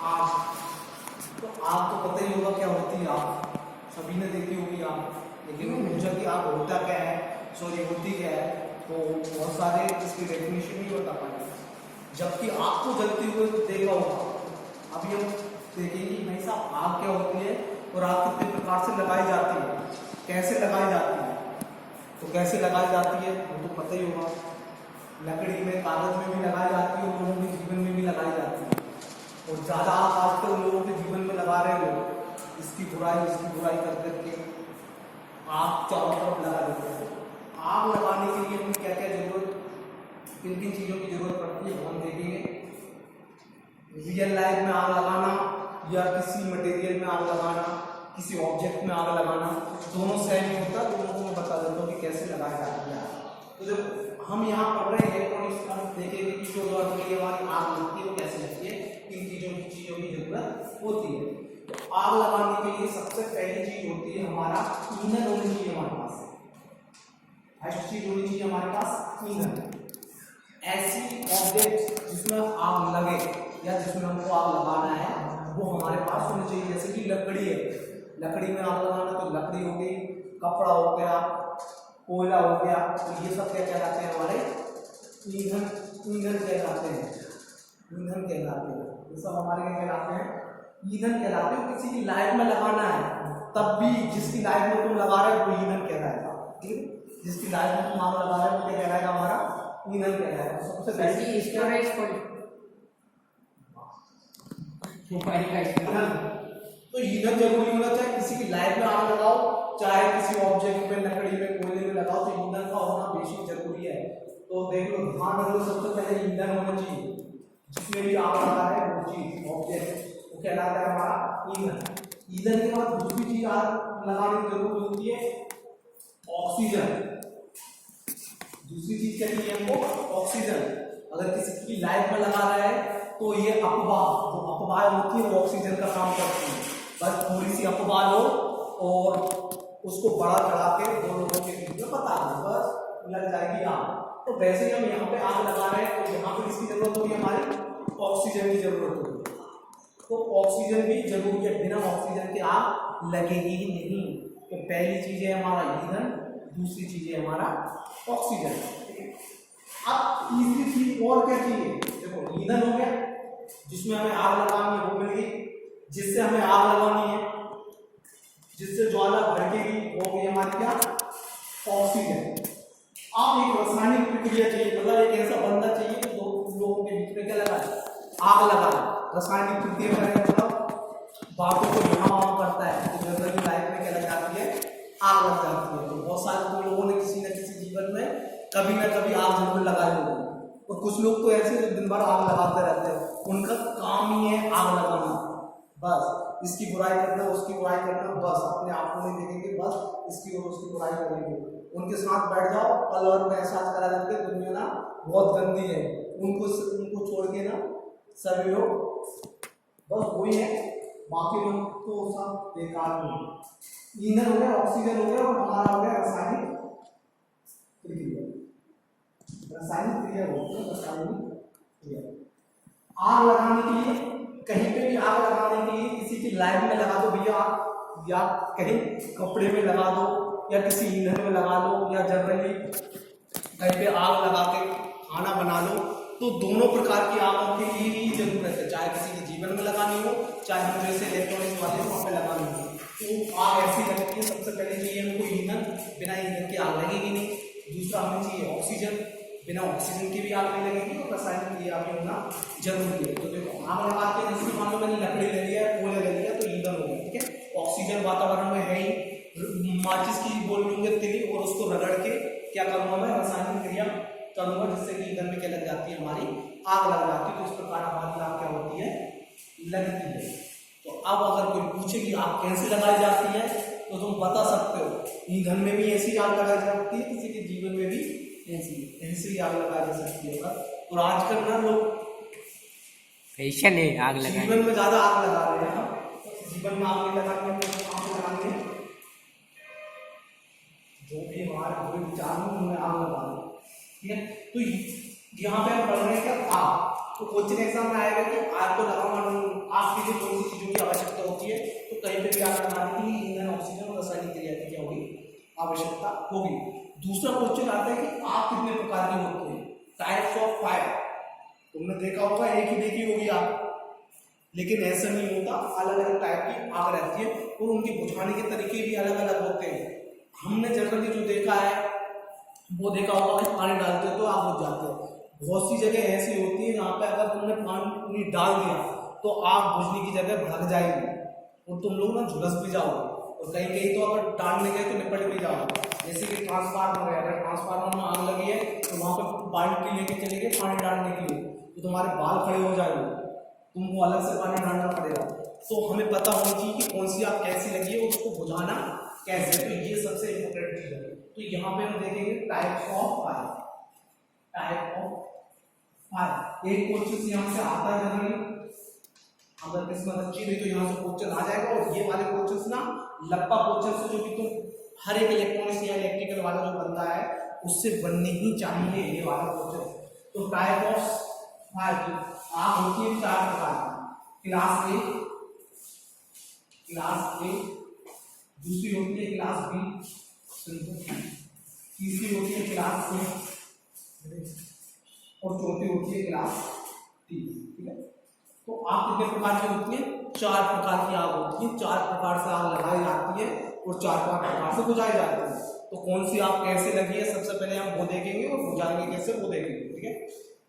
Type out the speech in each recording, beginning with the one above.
आग। तो आग तो पता ही होगा क्या होती है आग, सभी ने देखी होगी आग, लेकिन ऊर्जा की आग होता क्या है, सॉरी होती क्या है, तो बहुत सारे इसकी डेफिनेशन नहीं बता पाएंगे। जबकि आग को जलती हुए देखा होगा, अभी हम देखेंगे भाई साहब आग क्या होती है और आग कितने प्रकार से लगाई जाती है, कैसे लगाई जाती है। तो कैसे लगाई जाती है वो तो पता ही होगा, लकड़ी में, कागज में भी लगाई जाती है और लोगों के जीवन में भी लगाई जाती है। और ज़्यादा आजकल लोगों के जीवन में लगा रहे हैं लोग, इसकी बुराई कर करके आग चारों तरफ लगा देते हैं। आग लगाने के लिए हमें क्या क्या जरूरत, किन किन चीज़ों की जरूरत पड़ती है हम देखेंगे। रियल लाइफ में आग लगाना या किसी मटेरियल में आग लगाना, किसी ऑब्जेक्ट में आग लगाना, दोनों सेम नहीं होता। दोनों को मैं बता देता हूँ कि कैसे लगाया जाता है। तो जब हम यहाँ पढ़ रहे हैं इलेक्ट्रॉनिक्स, हम देखेंगे कि जो हमारी आग लगती है वो कैसे लगती है, किन चीज़ों की जरूरत होती है। तो आग लगाने के लिए सबसे पहली चीज होती है हमारा ईंधन होनी चाहिए हमारे पास। फर्स्ट चीज होनी चाहिए हमारे पास ईंधन। ऐसी ऑब्जेक्ट जिसमें आग लगे या जिसमें हमको आग लगाना है वो हमारे पास होनी चाहिए। जैसे कि लकड़ी है, लकड़ी में आग लगाना तो लकड़ी हो गई, कपड़ा हो गया, कोयला हो गया, तो ये सब क्या कहलाते हैं हमारे ईंधन, ईंधन कहलाते हैं, ईंधन कहलाते हैं। ये सब हमारे क्या कहलाते हैं, ईंधन कहलाते हैं। किसी की लाइफ में लगाना है तब भी जिसकी लाइफ में तुम लगा रहे हो वो ईंधन कहलाएगा, ठीक। जिसकी लाइफ में तुम आग लगा रहे हो वो क्या कहलाएगा, हमारा ईंधन कहलाएगा। सबसे पहले स्टोरेज तो ईंधन जरूरी होना चाहिए। किसी की लाइफ में आग लगाओ, चाहे किसी ऑब्जेक्ट में, लकड़ी में, कोयले में लगाओ, तो ईंधन का होना बेसिक जरूरी है। तो देख लो, ध्यान रख लो, सबसे पहले ईंधन होना चाहिए। जिसमें भी आग लगा है वो चीज ऑब्जेक्ट वो कहलाता है हमारा ईंधन। ईंधन के बाद दूसरी चीज आग लगाने की जरूरत होती है ऑक्सीजन। दूसरी चीज क्या चाहिए हमको, ऑक्सीजन। अगर किसी की लाइफ में लगा रहा है तो ये अफवाह, जो अफवाह होती है वो ऑक्सीजन का काम करती है। बस थोड़ी सी अफवाह लो और उसको बड़ा चढ़ा के दो लोगों के बीच में बता दो, बस लग जाएगी आग। तो वैसे ही हम यहाँ पे आग लगा रहे हैं तो यहाँ पे किसकी जरूरत होगी, हमारी ऑक्सीजन की जरूरत होगी। तो ऑक्सीजन भी जरूरी है, बिना ऑक्सीजन के आग लगेगी ही नहीं। तो पहली चीज है हमारा ईंधन, दूसरी चीज है हमारा ऑक्सीजन। अब तीसरी चीज और क्या चाहिए, देखो ईंधन हो गया जिसमें हमें आग लगानी है वो मिल गई, जिससे हमें आग लगानी है, जिससे ज्वाला भड़केगी वो गई हमारी क्या, ऑक्सीजन। अब एक रासायनिक प्रक्रिया चाहिए, मतलब एक ऐसा बंदा चाहिए कि दो लोगों के बीच में क्या लगा, आग लगा। रासायनिक प्रक्रिया का मतलब बातों को यहाँ करता है तो जनरली लाइफ में क्या लग जाती है, आग लग जाती है। तो बहुत सारे लोगों ने किसी न किसी जीवन में कभी ना कभी आग जरूर लगाई होगी। और कुछ लोग तो ऐसे जो दिन भर आग लगाते रहते हैं, उनका काम ही है आग लगाना, बस इसकी बुराई करना, उसकी बुराई करना, बस अपने आप को नहीं देखेंगे, बस इसकी और उसकी बुराई करेंगे। उनके साथ बैठ जाओ, पल भर में एहसास करा देते दुनिया ना बहुत गंदी है, उनको छोड़ के ना सभी लोग बस वही है, बाकी लोग तो सब बेकार हैं। ईंधन हो गया, ऑक्सीजन हो गया और हमारा हो गया रासायनिक क्रिया। रासायनिक क्रिया होती है, रासायनिक क्रिया। आग लगाने के लिए, कहीं पे भी आग लगाने के लिए किसी की लाइफ में लगा दो भैया, या कहीं कपड़े में लगा दो, या किसी ईंधन में लगा दो, या जनरली कहीं पे आग लगा के खाना बना लो, तो दोनों प्रकार की आगों के लिए ही जरूरत है। चाहे किसी के जीवन में लगानी हो, चाहे हम जैसे इलेक्ट्रॉनिक्स वाले वहाँ पे लगानी हो, तो आग ऐसी लगती है। सबसे पहले चाहिए हमको ईंधन, बिना ईंधन की आग लगेगी नहीं। दूसरा हमें चाहिए ऑक्सीजन, बिना ऑक्सीजन की भी आग नहीं लगेगी। और रासायनिक क्रिया भी होना जरूरी है। तो देखो आग लगाते हैं, जैसे मान लो मैंने लकड़ी ले लिया, कोयला ले लिया, तो ईंधन हो गया, ठीक है। ऑक्सीजन वातावरण में है ही, माचिस की बोल लूंगे तिली और उसको रगड़ के क्या करूंगा मैं, रासायनिक क्रिया करूंगा, जिससे कि ईंधन में क्या लग जाती है, हमारी आग लग जाती है। तो इस प्रकार हमारी आग क्या होती है, लगती है। तो अब अगर कोई पूछे कि आग कैसे लगाई जाती है तो तुम बता सकते हो, ईंधन में भी ऐसी आग लगाई जाती है, किसी के जीवन में भी ऐसी आग लगाई जा सकती है। और आजकल ना लोग फैशन है आग लगाने, जीवन में ज्यादा आग लगा रहे हैं। जीवन में आग नहीं लगाएंगे, आग लगाएंगे, जो भी हमारे बुरे विचार हैं उनमें आग लगा दो, ठीक है। तो यहाँ पे हम पढ़ रहे हैं क्या, आग। तो कोचिंग एग्जाम में आएगा कि आपको लगा आग के लिए कौन सी चीजों की आवश्यकता होती है, तो कहीं पे भी आग लगाने के लिए ईंधन, ऑक्सीजन और रासायनिक क्रिया की क्या होगी, आवश्यकता होगी। दूसरा क्वेश्चन आता है कि आग कितने प्रकार की होती है, टाइप्स ऑफ फायर। तुमने देखा होगा एक ही देखी होगी आग, लेकिन ऐसा नहीं होता, अलग अलग टाइप की आग रहती है और उनके बुझाने के तरीके भी अलग अलग होते हैं। हमने जनरली जो देखा है वो देखा होगा कि पानी डालते हो तो आग बुझ जाती है। बहुत सी जगह ऐसी होती है जहाँ पे अगर तुमने पानी डाल दिया तो आग बुझने की जगह भड़क जाएगी और तुम लोग ना झुलस भी जाओगे, और कहीं कहीं तो अगर डालने गए तो निपट भी जाओगे। जैसे कि ट्रांसफार्मर है, अगर ट्रांसफार्मर में आग लगी है तो वहाँ पे बाल्टी लेके चले गए पानी डालने के लिए, तो तुम्हारे बाल खड़े हो जाएंगे, तुमको अलग से पानी डालना पड़ेगा। तो हमें पता होना चाहिए कि कौन सी आग कैसी लगी है, उसको बुझाना कैसे, तो ये सबसे इम्पोर्टेंट चीज है। तो यहाँ पे हम देखेंगे types of fire, type of fire. एक क्वेश्चन यहाँ से आता है जनरली, अगर किस्मत अच्छी हुई तो यहाँ से क्वेश्चन आ जाएगा, और ये वाले क्वेश्चन ना लप्पा क्वेश्चन से जो कि तुम हर एक इलेक्ट्रॉनिक्स या इलेक्ट्रिकल वाला जो बंदा है उससे बनने ही चाहिए ये वाला क्वेश्चन। तो टाइप ऑफ फायर आग होती है 4 प्रकार की, क्लास ए, क्लास ए, दूसरी होती है क्लास बी, तीसरी होती है क्लास सी, और चौथी होती है क्लास डी। ठीक है, तो आग कितने प्रकार की होती है, 4 प्रकार की आग होती है, 4 प्रकार से आग लगाई जाती है और 4 प्रकार से बुझाई जाती है। तो कौन सी आग कैसे लगी है सबसे पहले हम वो देखेंगे और बुझाएंगे कैसे वो देखेंगे। ठीक है,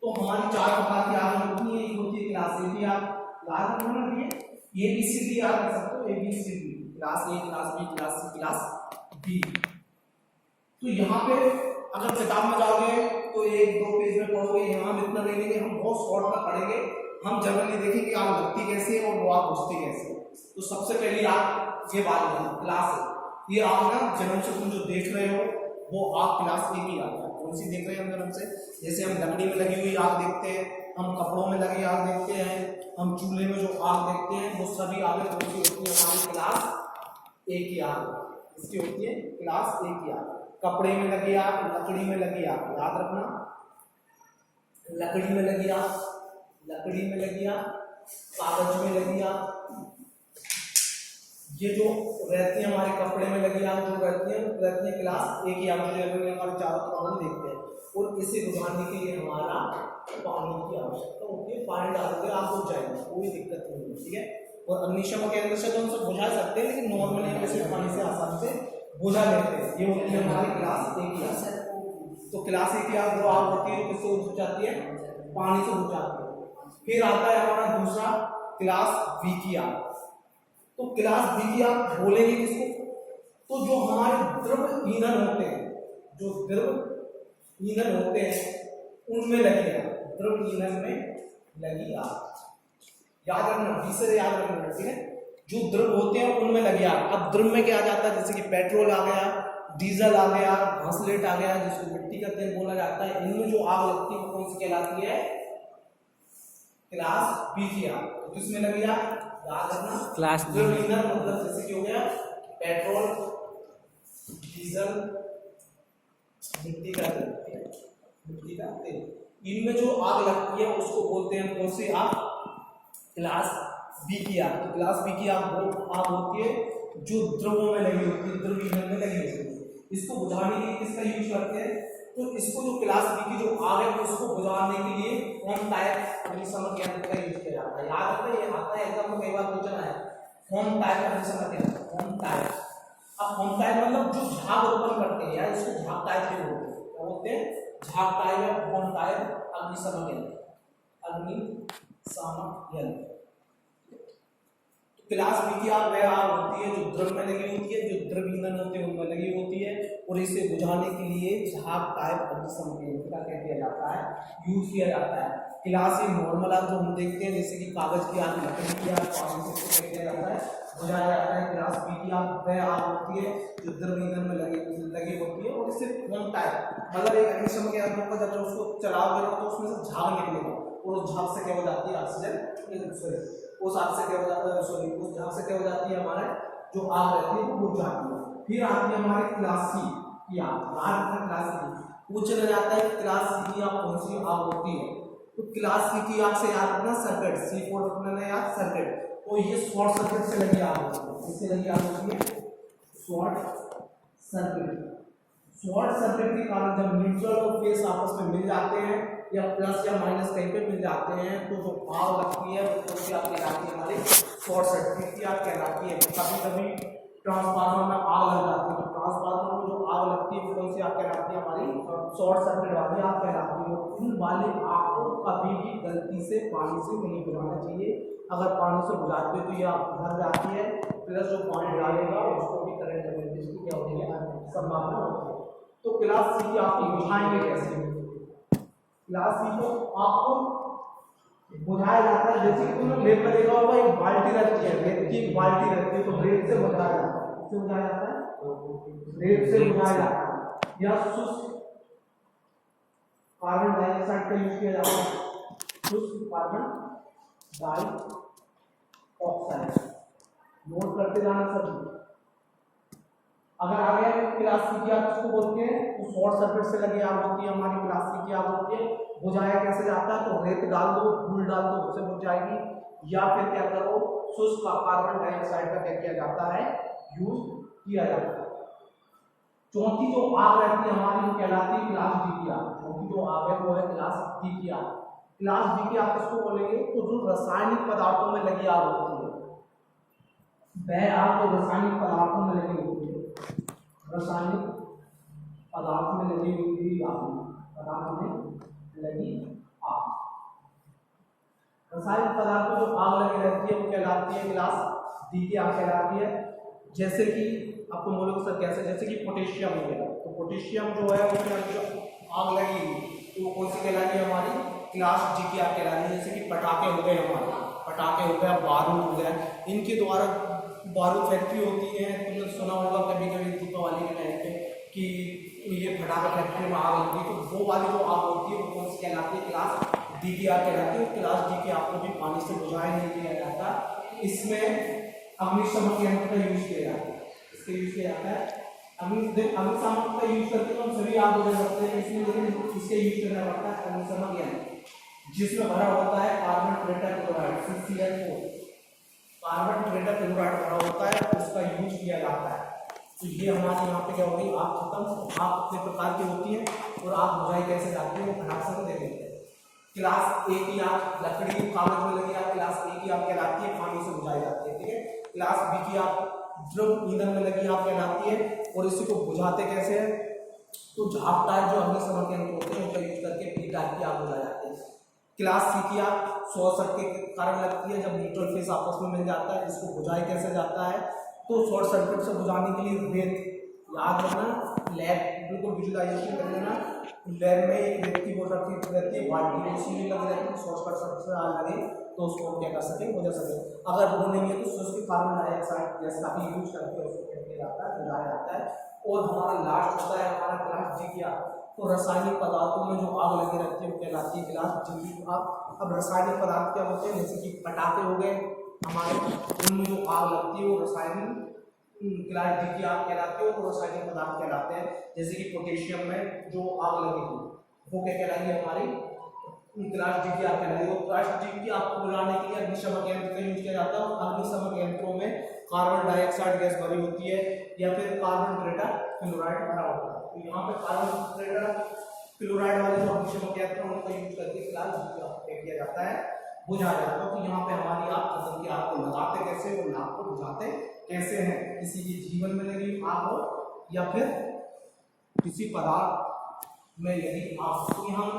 तो हमारी 4 प्रकार की आग होती है, एक होती है क्लास ए की आग, याद रखना है ये ABCD याद रख सकते हो, ABCD, class A, class B, class C, class D. तो यहाँ पे अगर किताब में जाओगे तो 1-2 पेज में पढ़ोगे, यहाँ हम इतना नहीं लेंगे, हम बहुत शॉर्ट में पढ़ेंगे। हम जनरली देखेंगे आग लगती कैसे है और वो आग बुझती कैसे है। तो सबसे पहली आग ये बात है क्लास है, ये आग ना जन्म से तुम जो देख रहे हो वो आग क्लास ए की आग है। कौन सी देख रहे हैं हम जन्म से, जैसे हम लकड़ी में लगी हुई आग देखते हैं, हम कपड़ों में लगी आग देखते हैं, हम चूल्हे में जो आग देखते हैं, वो सभी आगे कौन सी होती है, हमारी क्लास ए की आग, इसकी होती है क्लास ए की आग। कपड़े में लगी आग, लकड़ी में लगी आग, याद रखना, लकड़ी में लगी आग, लकड़ी में लगी आग, कागज में लगी आग, ये जो रहती है हमारे कपड़े में लगी आग जो रहती है क्लास ए की आग, जो हमारे चारों तरफ हम देखते हैं, और इसे बुझाने के लिए हमारा पानी की आवश्यकता होती है। पानी डालते आग बुझ जाएगी, कोई दिक्कत नहीं है। ठीक है, और अग्निशमन केंद्र से तो हम सब बुझा सकते हैं, लेकिन नॉर्मली हम इसे पानी से आसानी से बुझा लेते हैं। ये होती है हमारी क्लास ए की आग। तो क्लास ए की आग जो आग होती है किससे बुझ जाती है, पानी से बुझ जाती है। फिर आता है हमारा दूसरा क्लास बी की आग। तो क्लास बी की आग बोलेंगे किसको, तो जो हमारे द्रव ईंधन होते हैं, जो द्रव ईंधन होते हैं उनमें लगी आग, द्रव ईंधन में लगी आग, याद रखना, बी से याद रखना। ठीक है, जो द्रव होते हैं उनमें लगी आग। अब द्रव में क्या आ जाता है, जैसे कि पेट्रोल आ गया, डीजल आ गया, घासलेट आ गया, जिसको मिट्टी का तेल बोला जाता है, इनमें जो आग लगती है वो कौन सी कहलाती है, क्लास बी की आग। तो किसमें लगी आग, याद रखना क्लास बी। द्रव ईंधन मतलब जैसे कि हो गया पेट्रोल, डीजल, मिट्टी का तेल, मिट्टी का तेल, इनमें जो आग लगती है उसको बोलते हैं कौन सी आग, क्लास बी की आग। तो क्लास बी की आग वो आग होती है जो द्रवों में लगी होती है, द्रव ईंधन में लगी होती है। इसको बुझाने के लिए किसका यूज करते हैं, तो इसको जो क्लास बी की जो आग है उसको बुझाने के लिए कौन टाइप अग्निशमन यंत्र का यूज किया जाता है। याद रखना, ये आता है एग्जाम में कई बार पूछा है, कौन टाइप अग्निशमन यंत्र, कौन टाइप। अब कौन टाइप मतलब जो झाग उत्पन्न करते हैं, यार इसको झाग टाइप भी बोलते हैं, क्या बोलते हैं, झाग टाइप या कौन टाइप अग्निशमन यंत्र, अग्निशमन यंत्र। क्लास बी की आग वह आग होती है जो द्रव में लगी होती है, जो द्रव ईंधन होते हैं उनमें लगी होती है, और इसे बुझाने के लिए झाग टाइप अग्निशमन यंत्र का क्या किया जाता है, यूज किया जाता है। क्लास ए नॉर्मल आग जो हम देखते हैं, जैसे कि कागज की आग, लकड़ी की आग, पानी से क्या किया जाता है, बुझाया जाता है। क्लास बी की आग वह आग होती है जो द्रव ईंधन में लगी होती है, और इससे कौन टाइप मतलब एक अग्निशमन यंत्र का जब उसको चलाओगे तो उसमें से झाग निकलेगा, और उस झाग से क्या हो जाती है, ऑक्सीजन, उस आग से क्या हो जाता है, सॉरी उस झाग से क्या हो जाती है, हमारे जो आग रहती है वो बुझ जाती है। फिर आती है हमारी क्लास सी की आग। क्लास सी वो चला जाता है क्लास सी की आग कौन सी आग होती है, तो क्लास सी की आग से याद रखना सर्किट, C4 रखना है याद सर्किट। तो ये शॉर्ट सर्किट से लगी आग होती है, इससे लगी आग होती है शॉर्ट सर्किट। शॉर्ट सर्किट के कारण जब न्यूट्रल और फेस आपस में मिल जाते हैं या प्लस या माइनस कहीं पे मिल जाते हैं तो जो आग लगती है वो कौन सी आग कहलाती है हमारी शॉर्ट सर्किट की आग कहलाती है। कभी कभी ट्रांसफार्मर में आग लग जाती है, तो ट्रांसफार्मर में जो आग लगती है वो कौन सी आग कहलाती है हमारी शॉर्ट सर्किट वाली आग कहलाती है। इन वाली आग को कभी भी गलती से पानी से नहीं बुझाना चाहिए, अगर पानी से बुझाते तो ये आग भर जाती है, प्लस जो पानी डालेगा उसको भी करंट लगने की क्या होती है संभावना होती है। तो क्लास सी की आग बुझाएंगे कैसे? क्लास सी को आपको बुझाया जाता है, जैसे कि तुमने लेप में देखा होगा एक बाल्टी रहती है, रेत की बाल्टी रहती है, तो रेत से बुझाया जाता है, किससे बुझाया जाता है? रेत से बुझाया जाता है। या शुष्क कार्बन डाइऑक्साइड का यूज किया जाता है, शुष्क कार्बन डाइऑक्साइड, नोट करते जाना सभी। अगर आगे क्लास सी की आग किसको बोलते हैं तो शॉर्ट सर्किट से लगी आग होती है हमारी क्लास सी की आग होती है। बुझाया कैसे जाता है? तो रेत डाल दो, धूल डाल दो, उससे बुझ जाएगी, या फिर क्या करो शुष्क कार्बन डाइऑक्साइड का क्या किया जाता है यूज किया जाता है। चौथी जो आग रहती है हमारी वो कहलाती है क्लास डी की आग। चौथी जो आग है वो है क्लास डी की आग। क्लास डी की आग किसको बोलेंगे? तो जो रासायनिक पदार्थों में लगी आग होती है, वह आग तो रासायनिक पदार्थों में लगी होती है, रासायनिक पदार्थ में लगी हुई आग, पदार्थ में लगी आग। रासायनिक पदार्थ में जो आग लगी रहती है वो कहलाती है क्लास डी की आग कहलाती है। जैसे कि आपको बोलोगे सर कैसे? जैसे कि पोटेशियम हो गया, तो पोटेशियम जो है उसके अंदर आग लगी तो वो कौन सी कहलाती है हमारी क्लास डी की आग कहलाती है। जैसे कि पटाखे हो गए हमारे, पटाखे हो गया, बारूद हो गया, इनके द्वारा बारूद फैक्ट्री होती है, तुमने सुना होगा कभी कभी दीपावली के टाइम पे कि ये फटाखा फैक्ट्री में आग लगी, तो वो वाली जो आग होती है वो कौन सी कहलाती है क्लास डी की आग कहलाती है। क्लास डी की आग को भी पानी से बुझाया नहीं किया जाता, इसमें अग्निशमन यंत्र का यूज किया जाता है। इसका यूज किया जाता है अग्निशमन का यूज करके तो हम सभी आग बुझा सकते हैं, इसमें लेकिन इसके यूज करना पड़ता है अग्निशमन यंत्र, जिसमें भरा होता है carbon tetrachloride CCl4, carbon tetrachloride भरा होता है, उसका यूज किया जाता है। तो ये हमारे यहाँ पे क्या हो गई आग खत्म। आग कितने प्रकार की होती है और आग बुझाई कैसे जाती है वो फटाक से देखेंगे। क्लास ए की आग लकड़ी कागज में लगी आग क्लास ए की आग कहलाती है, पानी से बुझाई जाती है, ठीक है। क्लास बी की आग द्रव ईंधन में लगी आग कहलाती है, और इसी को बुझाते कैसे है? तो झाग टाइप जो अग्निशमन यंत्र होते हैं उनका यूज करके पी टाइप की आग बुझा जाती है। क्लास सी की आग शॉर्ट सर्किट के कारण लगती है, जब न्यूट्रल फेस आपस में मिल जाता है। इसको बुझाया कैसे जाता है? तो शॉर्ट सर्किट से बुझाने के लिए रेत याद रखना, लैब बिल्कुल विजुअलाइजेशन कर लेना। लैब में एक व्यक्ति बोल रखी रहती है बाल्टी, उसी में लग रहती है, शॉर्ट सर्किट से आग लगे तो उसको क्या कर सके बुझा सके। अगर वो नहीं है तो शुष्क कार्बन डाइऑक्साइड गैस का भी यूज करके उसको क्या किया जाता है बुझाया जाता है। और हमारा लास्ट होता है हमारा क्लास डी की आग। तो रासायनिक पदार्थों में जो आग लगी रहती है वो कहलाती है क्लास डी की आग। अब रासायनिक पदार्थ क्या होते हैं? जैसे कि पटाखे हो गए हमारे, उनमें जो आग लगती है वो रासायनिक क्लास डी की आग कहलाती है, और रासायनिक पदार्थ कहलाते हैं। जैसे कि पोटेशियम में जो आग लगेगी वो क्या कहलाएगी हमारी क्लास डी की आग कहलाएगी। और क्लास डी की आग को बुझाने के लिए अग्निशमन यंत्र का यूज किया जाता है, और अग्निशमन यंत्रों में कार्बन डाइऑक्साइड गैस भरी होती है या फिर कार्बन टेट्राक्लोराइड भरा होता है। तो यहाँ पे कार्बन टेट्राक्लोराइड वाले जो अग्निशमन यंत्र हैं उनका यूज करके क्लास डी की आग किया जाता है, बुझाया जाता है। तो यहाँ पे हमारी आग खत्म की आग को लगाते कैसे और आग को बुझाते कैसे हैं? किसी के जीवन में लगी आग हो या फिर किसी पदार्थ में लगी आग। तो यहाँ